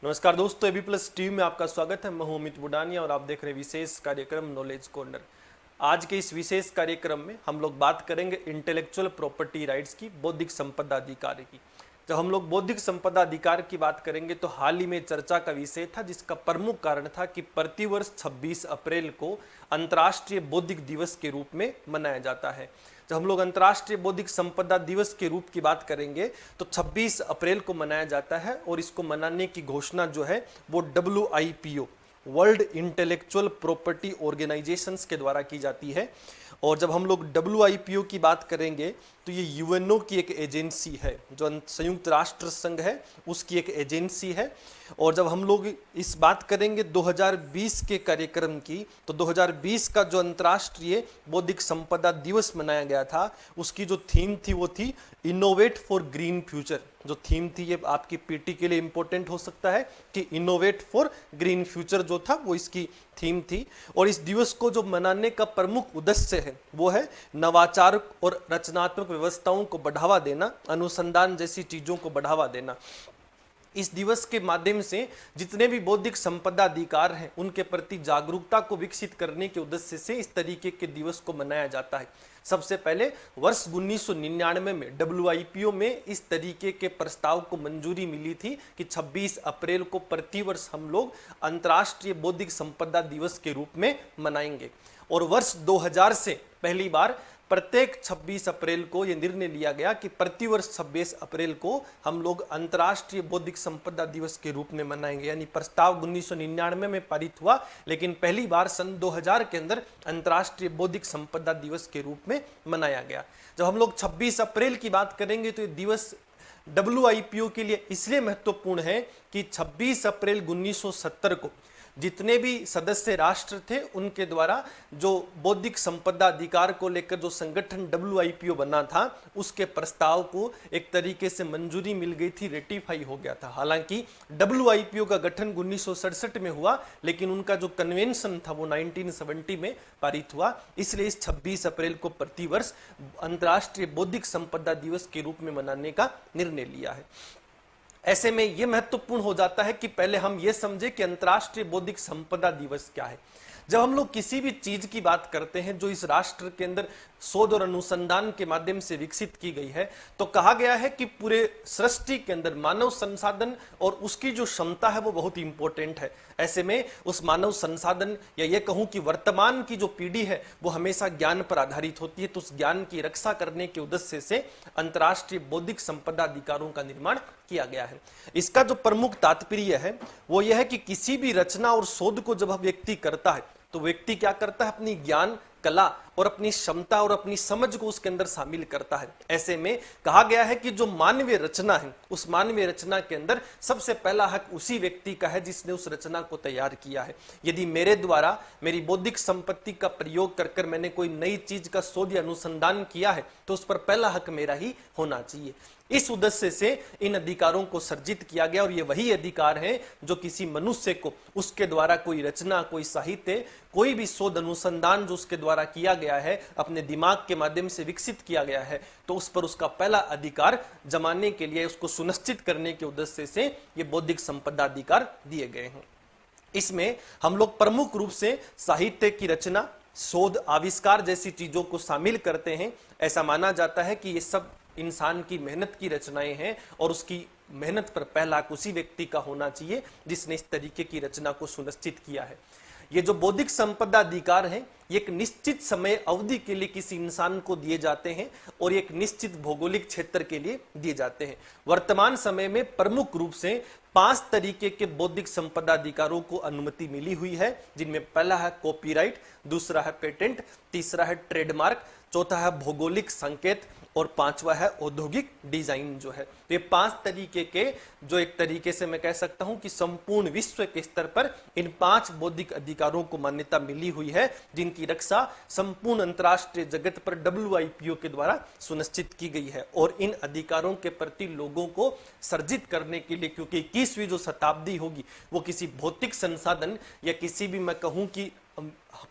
नमस्कार दोस्तों, AB plus TV में आपका स्वागत है। मैं हूं अमित बुडानिया और आप देख रहे हैं विशेष कार्यक्रम नॉलेज कॉर्नर। आज के इस विशेष कार्यक्रम में हम लोग बात करेंगे इंटेलेक्चुअल प्रॉपर्टी राइट्स की, बौद्धिक संपदा अधिकार की। जब हम लोग बौद्धिक संपदा अधिकार की बात करेंगे तो हाल ही में चर्चा का विषय था, जिसका प्रमुख कारण था कि प्रतिवर्ष 26 अप्रैल को अंतर्राष्ट्रीय बौद्धिक दिवस के रूप में मनाया जाता है। जब हम लोग अंतर्राष्ट्रीय बौद्धिक संपदा दिवस के रूप की बात करेंगे तो 26 अप्रैल को मनाया जाता है और इसको मनाने की घोषणा जो है वो WIPO, world intellectual property organisations के द्वारा की जाती है। और जब हम लोग WIPO की बात करेंगे तो ये UNO की एक एजेंसी है, जो संयुक्त राष्ट्र संघ है उसकी एक एजेंसी है। और जब हम लोग इस बात करेंगे 2020 के कार्यक्रम की, तो 2020 का जो अंतर्राष्ट्रीय बौद्धिक संपदा दिवस मनाया गया था उसकी जो थीम थी वो थी इनोवेट फॉर ग्रीन फ्यूचर। जो थीम थी ये आपकी पीटी के लिए इंपॉर्टेंट हो सकता है कि इनोवेट फॉर ग्रीन फ्यूचर जो था वो इसकी थीम थी। और इस दिवस को जो मनाने का प्रमुख उद्देश्य है वो है नवाचार और रचनात्मक व्यवस्थाओं को बढ़ावा देना, अनुसंधान जैसी चीजों को बढ़ावा देना। इस दिवस के माध्यम से जितने भी बौद्धिक संपदा अधिकार हैं उनके प्रति जागरूकता को विकसित करने के उद्देश्य से इस तरीके के दिवस को मनाया जाता है। सबसे पहले वर्ष 1999 में WIPO में इस तरीके के प्रस्ताव को मंजूरी मिली थी कि 26 अप्रैल को प्रतिवर्ष हम लोग अंतर्राष्ट्रीय बौद्धिक संपदा दिवस के रूप में मनाएंगे। और वर्ष 2000 से पहली बार प्रत्येक 26 अप्रैल को यह निर्णय लिया गया कि प्रतिवर्ष 26 अप्रैल को हम लोग अंतर्राष्ट्रीय बौद्धिक संपदा दिवस के रूप में मनाएंगे। यानी प्रस्ताव 1999 में पारित हुआ, लेकिन पहली बार सन 2000 के अंदर अंतर्राष्ट्रीय बौद्धिक संपदा दिवस के रूप में मनाया गया। जब हम लोग 26 अप्रैल की बात करेंगे तो ये दिवस WIPO के लिए इसलिए महत्वपूर्ण है कि 26 अप्रैल 1970 को जितने भी सदस्य राष्ट्र थे उनके द्वारा जो बौद्धिक संपदा अधिकार को लेकर जो संगठन WIPO बना था उसके प्रस्ताव को एक तरीके से मंजूरी मिल गई थी, रेटिफाई हो गया था। हालांकि WIPO का गठन 1967 में हुआ, लेकिन उनका जो कन्वेंशन था वो 1970 में पारित हुआ। इसलिए इस 26 अप्रैल को प्रतिवर्ष अंतर्राष्ट्रीय बौद्धिक संपदा दिवस के रूप में मनाने का निर्णय लिया है। ऐसे में यह महत्वपूर्ण हो जाता है कि पहले हम यह समझे कि अंतर्राष्ट्रीय बौद्धिक संपदा दिवस क्या है। जब हम लोग किसी भी चीज की बात करते हैं जो इस राष्ट्र के अंदर शोध और अनुसंधान के माध्यम से विकसित की गई है, तो कहा गया है कि पूरे सृष्टि के अंदर मानव संसाधन और उसकी जो क्षमता है वो बहुत इंपॉर्टेंट है। ऐसे में उस मानव संसाधन या ये कहूं कि वर्तमान की जो पीढ़ी है वो हमेशा ज्ञान पर आधारित होती है, तो उस ज्ञान की रक्षा करने के उद्देश्य से अंतर्राष्ट्रीय बौद्धिक संपदा अधिकारों का निर्माण किया गया है। इसका जो प्रमुख तात्पर्य है वो यह है कि किसी भी रचना और शोध को जब व्यक्ति करता है तो व्यक्ति क्या करता है, अपनी ज्ञान, कला और अपनी क्षमता और अपनी समझ को उसके अंदर शामिल करता है। ऐसे में कहा गया है कि जो मानवीय रचना है उस मानवीय रचना के अंदर सबसे पहला हक उसी व्यक्ति का है जिसने उस रचना को तैयार किया है। यदि मेरे द्वारा मेरी बौद्धिक संपत्ति का प्रयोग कर मैंने कोई नई चीज का शोध या अनुसंधान किया है तो उस पर पहला हक मेरा ही होना चाहिए। इस उद्देश्य से इन अधिकारों को सर्जित किया गया और ये वही अधिकार हैं जो किसी मनुष्य को उसके द्वारा कोई रचना, कोई साहित्य, कोई भी शोध अनुसंधान जो उसके द्वारा किया गया है, अपने दिमाग के माध्यम से विकसित किया गया है, तो उस पर उसका पहला अधिकार जमाने के लिए, उसको सुनिश्चित करने के उद्देश्य से ये बौद्धिक संपदा अधिकार दिए गए हैं। इसमें हम लोग प्रमुख रूप से साहित्य की रचना, शोध, आविष्कार जैसी चीजों को शामिल करते हैं। ऐसा माना जाता है कि ये सब इंसान की मेहनत की रचनाएं हैं और उसकी मेहनत पर पहला हक उसी व्यक्ति का होना चाहिए जिसने इस तरीके की रचना को सुनिश्चित किया है। ये जो बौद्धिक संपदा अधिकार हैं ये एक निश्चित समय अवधि के लिए किसी इंसान को दिए जाते हैं और एक निश्चित भौगोलिक क्षेत्र के लिए दिए जाते हैं। वर्तमान समय में प्रमुख रूप से 5 तरीके के बौद्धिक संपदा अधिकारों को अनुमति मिली हुई है, जिनमें पहला है कॉपीराइट, दूसरा है पेटेंट, तीसरा है ट्रेडमार्क, चौथा है भौगोलिक संकेत और पांचवा है औद्योगिक डिजाइन जो है। तो ये 5 तरीके के जो एक तरीके से मैं कह सकता हूं कि संपूर्ण विश्व के स्तर पर इन 5 बौद्धिक अधिकारों को मान्यता मिली हुई है, जिनकी रक्षा संपूर्ण अंतर्राष्ट्रीय जगत पर WIPO के द्वारा सुनिश्चित की गई है। और इन अधिकारों के प्रति लोगों को सर्जित करने के लिए, क्योंकि 21वीं जो शताब्दी होगी वो किसी भौतिक संसाधन या किसी भी मैं कहूं कि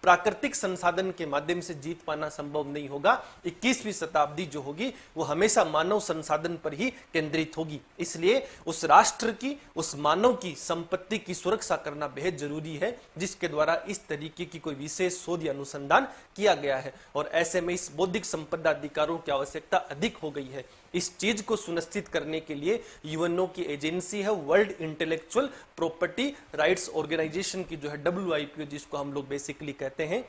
प्राकृतिक संसाधन के माध्यम से जीत पाना संभव नहीं होगा। 21वीं शताब्दी जो होगी वो हमेशा मानव संसाधन पर ही केंद्रित होगी। इसलिए उस राष्ट्र की, उस मानव की संपत्ति की सुरक्षा करना बेहद जरूरी है जिसके द्वारा इस तरीके की कोई विशेष शोध या अनुसंधान किया गया है। और ऐसे में इस बौद्धिक संपदा अधिकारों की आवश्यकता अधिक हो गई है। इस चीज को सुनिश्चित करने के लिए यूएनओ की एजेंसी है, world intellectual property rights organisation की जो है WIPO, जिसको हम लोग बेसिकली कहते हैं।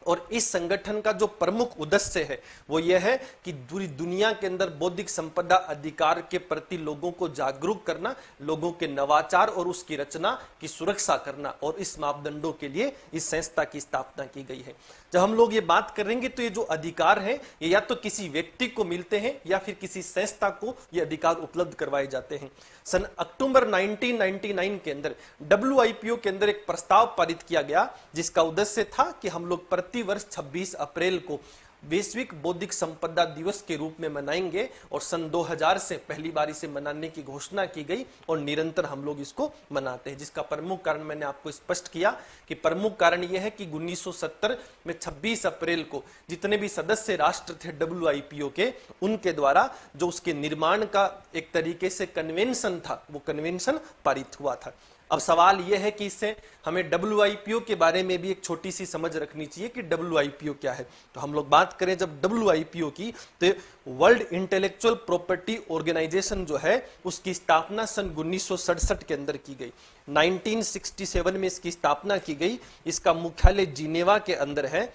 और इस संगठन का जो प्रमुख उद्देश्य है वो यह है कि पूरी दुनिया के अंदर बौद्धिक संपदा अधिकार के प्रति लोगों को जागरूक करना, लोगों के नवाचार और उसकी रचना की सुरक्षा करना, और इस मापदंडों के लिए इस संस्था की स्थापना की गई है। जब हम लोग ये बात करेंगे तो ये जो अधिकार है ये या तो किसी व्यक्ति को मिलते हैं या फिर किसी संस्था को ये अधिकार उपलब्ध करवाए जाते हैं। सन अक्टूबर 1999 के अंदर WIPO के अंदर एक प्रस्ताव पारित किया गया जिसका उद्देश्य था कि हम लोग प्रति वर्ष 26 अप्रैल को वैश्विक बौद्धिक संपदा दिवस के रूप में मनाएंगे, और सन 2000 से पहली बार इसे मनाने की घोषणा की गई और निरंतर हम लोग इसको मनाते हैं। जिसका प्रमुख कारण मैंने आपको स्पष्ट किया कि प्रमुख कारण यह है कि 1970 में 26 अप्रैल को जितने भी सदस्य राष्ट्र थे WIPO के, उनके द्वारा जो उसके निर्माण का एक तरीके से कन्वेंशन था, वो कन्वेंशन पारित हुआ था। अब सवाल यह है कि इससे हमें WIPO के बारे में भी एक छोटी सी समझ रखनी चाहिए कि WIPO क्या है। तो हम लोग बात करें जब WIPO की, तो वर्ल्ड इंटेलेक्चुअल प्रॉपर्टी ऑर्गेनाइजेशन जो है उसकी स्थापना सन 1967 के अंदर की गई। 1967 में इसकी स्थापना की गई। इसका मुख्यालय जिनेवा के अंदर है।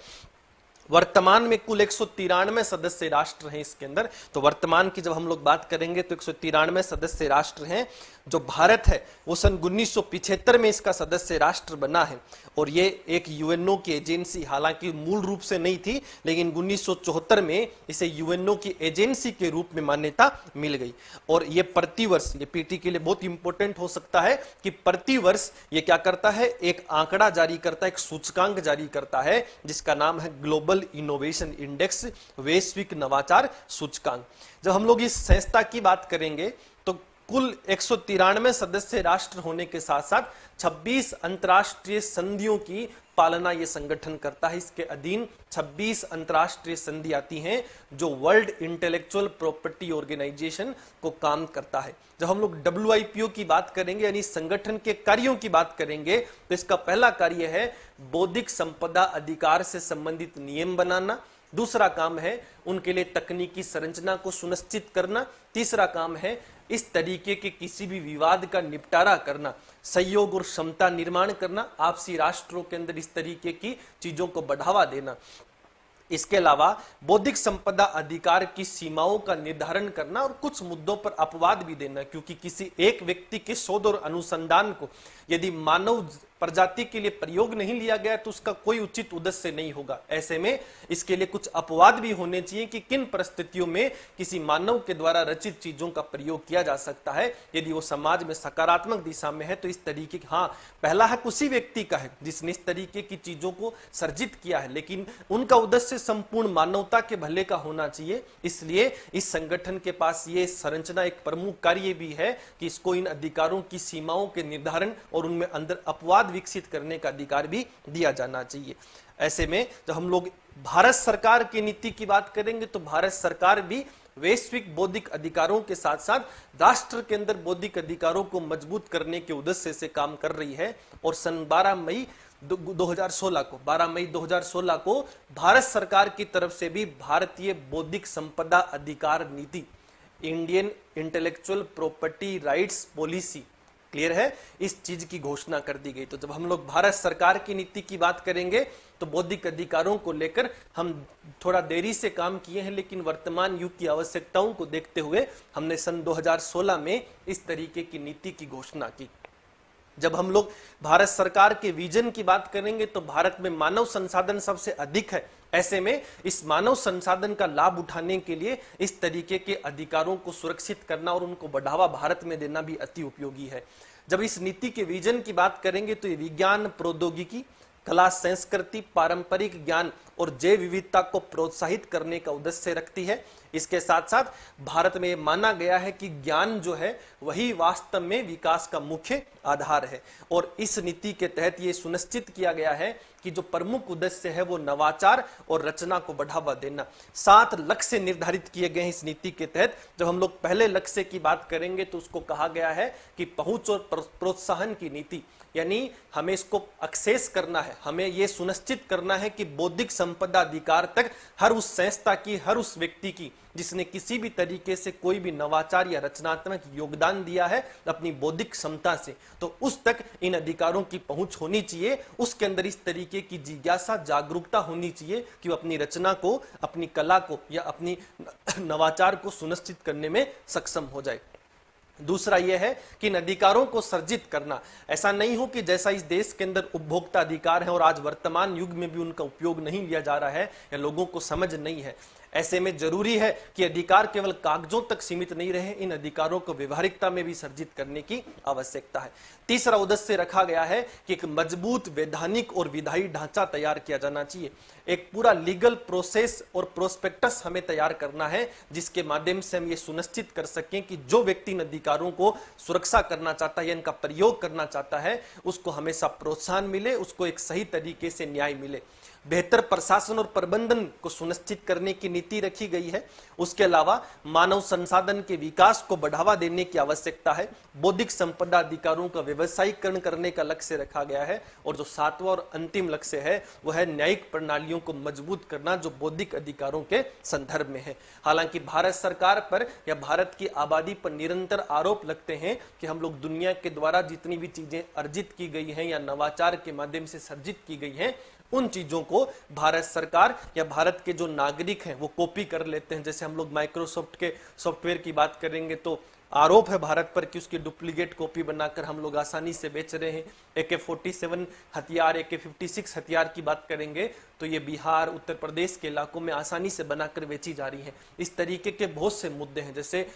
वर्तमान में कुल 193 सदस्य राष्ट्र हैं इसके अंदर। तो वर्तमान की जब हम लोग बात करेंगे तो 193 सदस्य राष्ट्र हैं। जो भारत है वो सन 1975 में इसका सदस्य राष्ट्र बना है, और ये एक यूएनओ की एजेंसी हालांकि मूल रूप से नहीं थी, लेकिन 1974 में इसे यूएनओ की एजेंसी के रूप में मान्यता मिल गई। और ये प्रतिवर्ष, ये पीटी के लिए बहुत इंपॉर्टेंट हो सकता है कि प्रतिवर्ष ये क्या करता है, एक आंकड़ा जारी करता है, एक सूचकांक जारी करता है जिसका नाम है ग्लोबल इनोवेशन इंडेक्स, वैश्विक नवाचार सूचकांक। जब हम लोग इस संस्था की बात करेंगे तो कुल 193 सदस्य राष्ट्र होने के साथ साथ 26 अंतर्राष्ट्रीय संधियों की पालना यह संगठन करता है। इसके अधीन 26 अंतर्राष्ट्रीय संधि आती हैं जो वर्ल्ड इंटेलेक्चुअल प्रॉपर्टी ऑर्गेनाइजेशन को काम करता है। जब हम लोग WIPO की बात करेंगे यानी संगठन के कार्यों की बात करेंगे तो इसका पहला कार्य है बौद्धिक संपदा अधिकार से संबंधित नियम बनाना। दूसरा काम है उनके लिए तकनीकी संरचना को सुनिश्चित करना। तीसरा काम है इस तरीके के किसी भी विवाद का निपटारा करना, सहयोग और क्षमता निर्माण करना, आपसी राष्ट्रों के अंदर इस तरीके की चीजों को बढ़ावा देना। इसके अलावा बौद्धिक संपदा अधिकार की सीमाओं का निर्धारण करना और कुछ मुद्दों पर अपवाद भी देना, क्योंकि किसी एक व्यक्ति के शोध और अनुसंधान को यदि मानव प्रजाति के लिए प्रयोग नहीं लिया गया तो उसका कोई उचित उद्देश्य नहीं होगा। ऐसे में इसके लिए कुछ अपवाद भी होने चाहिए कि किन परिस्थितियों में किसी मानव के द्वारा रचित चीजों का प्रयोग किया जा सकता है। यदि वो समाज में सकारात्मक दिशा में है तो इस तरीके की, हाँ पहला हक उसी व्यक्ति का है जिसने इस तरीके की चीजों को सर्जित किया है, लेकिन उनका उद्देश्य संपूर्ण मानवता के भले का होना चाहिए। इसलिए इस संगठन के पास ये संरचना एक प्रमुख कार्य भी है कि इसको इन अधिकारों की सीमाओं के निर्धारण और उनमें अंदर अपवाद विकसित करने का अधिकार भी दिया जाना चाहिए। ऐसे में जब हम लोग भारत सरकार की नीति की बात करेंगे तो भारत सरकार भी वैश्विक बौद्धिक अधिकारों के साथ साथ राष्ट्र के अंदर बौद्धिक अधिकारों को मजबूत करने के उद्देश्य से काम कर रही है। और सन 12 मई 2016 को भारत सरकार की तरफ से भी भारतीय बौद्धिक संपदा अधिकार नीति, Indian intellectual property rights policy, clear है, इस चीज की घोषणा कर दी गई। तो जब हम लोग भारत सरकार की नीति की बात करेंगे तो बौद्धिक अधिकारों को लेकर हम थोड़ा देरी से काम किए हैं, लेकिन वर्तमान युग की आवश्यकताओं को देखते हुए हमने सन 2016 में इस तरीके की नीति की घोषणा की। जब हम लोग भारत सरकार के विजन की बात करेंगे तो भारत में मानव संसाधन सबसे अधिक है। ऐसे में इस मानव संसाधन का लाभ उठाने के लिए इस तरीके के अधिकारों को सुरक्षित करना और उनको बढ़ावा भारत में देना भी अति उपयोगी है। जब इस नीति के विजन की बात करेंगे तो ये विज्ञान, प्रौद्योगिकी, कला, संस्कृति, पारंपरिक ज्ञान और जैव विविधता को प्रोत्साहित करने का उद्देश्य रखती है। इसके साथ साथ भारत में माना गया है कि ज्ञान जो है वही वास्तव में विकास का मुख्य आधार है और इस नीति के तहत ये सुनिश्चित किया गया है कि जो प्रमुख उद्देश्य है वो नवाचार और रचना को बढ़ावा देना। 7 लक्ष्य निर्धारित किए गए हैं इस नीति के तहत। जब हम लोग पहले लक्ष्य की बात करेंगे तो उसको कहा गया है कि पहुंच और प्रोत्साहन की नीति, यानी हमें इसको एक्सेस करना है, हमें यह सुनिश्चित करना है कि बौद्धिक संपदा अधिकार तक हर उस संस्था की, हर उस व्यक्ति की जिसने किसी भी तरीके से कोई भी नवाचार या रचनात्मक योगदान दिया है अपनी बौद्धिक क्षमता से, तो उस तक इन अधिकारों की पहुंच होनी चाहिए। उसके अंदर इस तरीके की जिज्ञासा, जागरूकता होनी चाहिए कि वो अपनी रचना को, अपनी कला को या अपनी नवाचार को सुनिश्चित करने में सक्षम हो जाए। दूसरा यह है कि इन अधिकारों को सर्जित करना, ऐसा नहीं हो कि जैसा इस देश के अंदर उपभोक्ता अधिकार है और आज वर्तमान युग में भी उनका उपयोग नहीं लिया जा रहा है या लोगों को समझ नहीं है। ऐसे में जरूरी है कि अधिकार केवल कागजों तक सीमित नहीं रहे, इन अधिकारों को व्यवहारिकता में भी सर्जित करने की आवश्यकता है। तीसरा उद्देश्य रखा गया है कि एक मजबूत वैधानिक और विधायी ढांचा तैयार किया जाना चाहिए। एक पूरा लीगल प्रोसेस और प्रोस्पेक्टस हमें तैयार करना है जिसके माध्यम से हम ये सुनिश्चित कर सकें कि जो व्यक्ति इन अधिकारों को सुरक्षा करना चाहता है या इनका प्रयोग करना चाहता है उसको हमेशा प्रोत्साहन मिले, उसको एक सही तरीके से न्याय मिले। बेहतर प्रशासन और प्रबंधन को सुनिश्चित करने की नीति रखी गई है। उसके अलावा मानव संसाधन के विकास को बढ़ावा देने की आवश्यकता है। बौद्धिक संपदा अधिकारों का व्यवसायीकरण करने का लक्ष्य रखा गया है और जो 7वां और अंतिम लक्ष्य है वह है न्यायिक प्रणालियों को मजबूत करना जो बौद्धिक अधिकारों के संदर्भ में है। हालांकि भारत सरकार पर या भारत की आबादी पर निरंतर आरोप लगते हैं कि हम लोग दुनिया के द्वारा जितनी भी चीजें अर्जित की गई हैं या नवाचार के माध्यम से सर्जित की गई हैं उन चीजों को भारत सरकार या भारत के जो नागरिक हैं वो कॉपी कर लेते हैं। जैसे हम लोग माइक्रोसॉफ्ट के सॉफ्टवेयर की बात करेंगे तो आरोप है भारत पर कि उसकी डुप्लीकेट कॉपी बनाकर हम लोग आसानी से बेच रहे हैं। AK-47 हथियार, AK-56 हथियार की बात करेंगे तो ये बिहार, उत्तर प्रदेश के इलाकों में आसानी से बनाकर बेची जा रही है। इस तरीके के बहुत से मुद्दे हैं। जैसे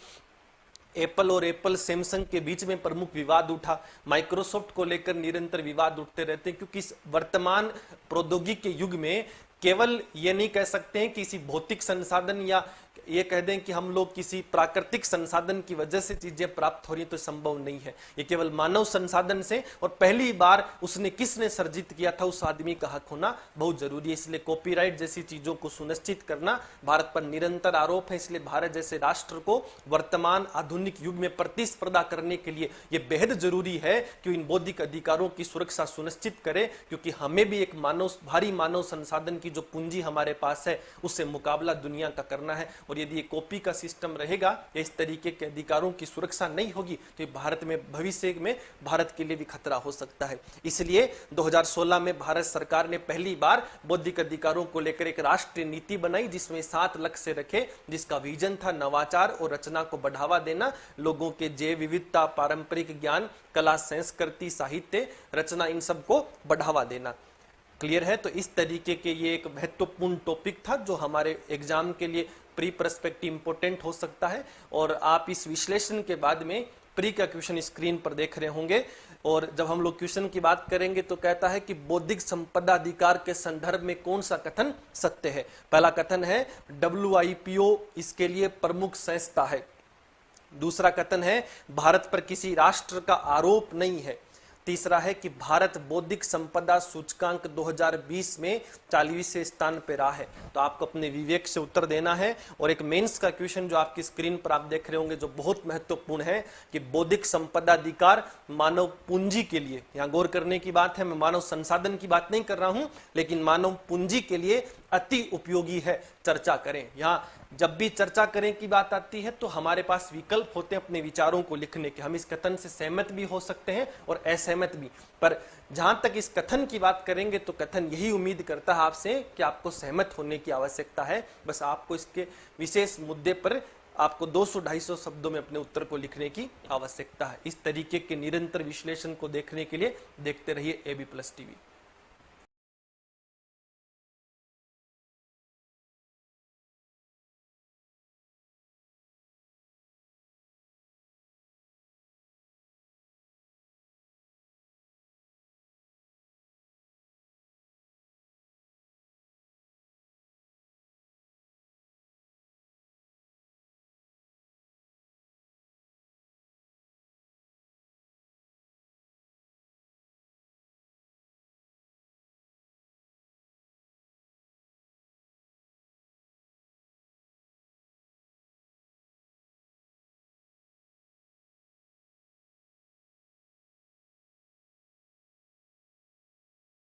एप्पल और सैमसंग के बीच में प्रमुख विवाद उठा, माइक्रोसॉफ्ट को लेकर निरंतर विवाद उठते रहते हैं क्योंकि इस वर्तमान प्रौद्योगिकी के युग में केवल ये नहीं कह सकते हैं कि किसी भौतिक संसाधन या ये कह दें कि हम लोग किसी प्राकृतिक संसाधन की वजह से चीजें प्राप्त हो रही तो संभव नहीं है। ये केवल मानव संसाधन से और पहली बार उसने किसने सर्जित किया था उस आदमी का हक होना बहुत जरूरी है। इसलिए कॉपीराइट जैसी चीजों को सुनिश्चित करना भारत पर निरंतर आरोप है। इसलिए भारत जैसे राष्ट्र को वर्तमान आधुनिक युग में प्रतिस्पर्धा करने के लिए यह बेहद जरूरी है कि इन बौद्धिक अधिकारों की सुरक्षा सुनिश्चित करे, क्योंकि हमें भी एक भारी मानव संसाधन की जो पूंजी हमारे पास है उससे मुकाबला दुनिया का करना है। और यदि ये कॉपी का सिस्टम रहेगा या इस तरीके के अधिकारों की सुरक्षा नहीं होगी तो भारत में भविष्य में भारत के लिए भी खतरा हो सकता है। इसलिए 2016 में भारत सरकार ने पहली बार बौद्धिक अधिकारों को लेकर एक राष्ट्रीय नीति बनाई जिसमें 7 लक्ष्य रखे, जिसका विजन था नवाचार और रचना को बढ़ावा देना, लोगों के जैव विविधता, पारंपरिक ज्ञान, कला, संस्कृति, साहित्य, रचना, इन सब को बढ़ावा देना। क्लियर है? तो इस तरीके के ये एक महत्वपूर्ण टॉपिक था जो हमारे एग्जाम के लिए प्री पर्सपेक्टिव इंपोर्टेंट हो सकता है। और आप इस विश्लेषण के बाद में प्री का क्वेश्चन स्क्रीन पर देख रहे होंगे। और जब हम लोग क्वेश्चन की बात करेंगे तो कहता है कि बौद्धिक संपदा अधिकार के संदर्भ में कौन सा कथन सत्य है। पहला कथन है WIPO इसके लिए प्रमुख संस्था है। दूसरा कथन है भारत पर किसी राष्ट्र का आरोप नहीं है। तीसरा है कि भारत बौद्धिक संपदा सूचकांक 2020 में 40वें स्थान पर रहा है। तो आपको अपने विवेक से उत्तर देना है। और एक मेंस का क्वेश्चन जो आपकी स्क्रीन पर आप देख रहे होंगे जो बहुत महत्वपूर्ण है कि बौद्धिक संपदा अधिकार मानव पूंजी के लिए, यहाँ गौर करने की बात है, मैं मानव संसाधन की बात नहीं कर रहा हूं, लेकिन मानव पूंजी के लिए अति उपयोगी है। चर्चा करें, यहाँ जब भी चर्चा करें की बात आती है तो हमारे पास विकल्प होते हैं अपने विचारों को लिखने के। हम इस कथन से सहमत भी हो सकते हैं और असहमत भी, पर जहां तक इस कथन की बात करेंगे तो कथन यही उम्मीद करता है आपसे कि आपको सहमत होने की आवश्यकता है। बस आपको इसके विशेष मुद्दे पर आपको 200-250 शब्दों में अपने उत्तर को लिखने की आवश्यकता है। इस तरीके के निरंतर विश्लेषण को देखने के लिए देखते रहिए AB+ TV।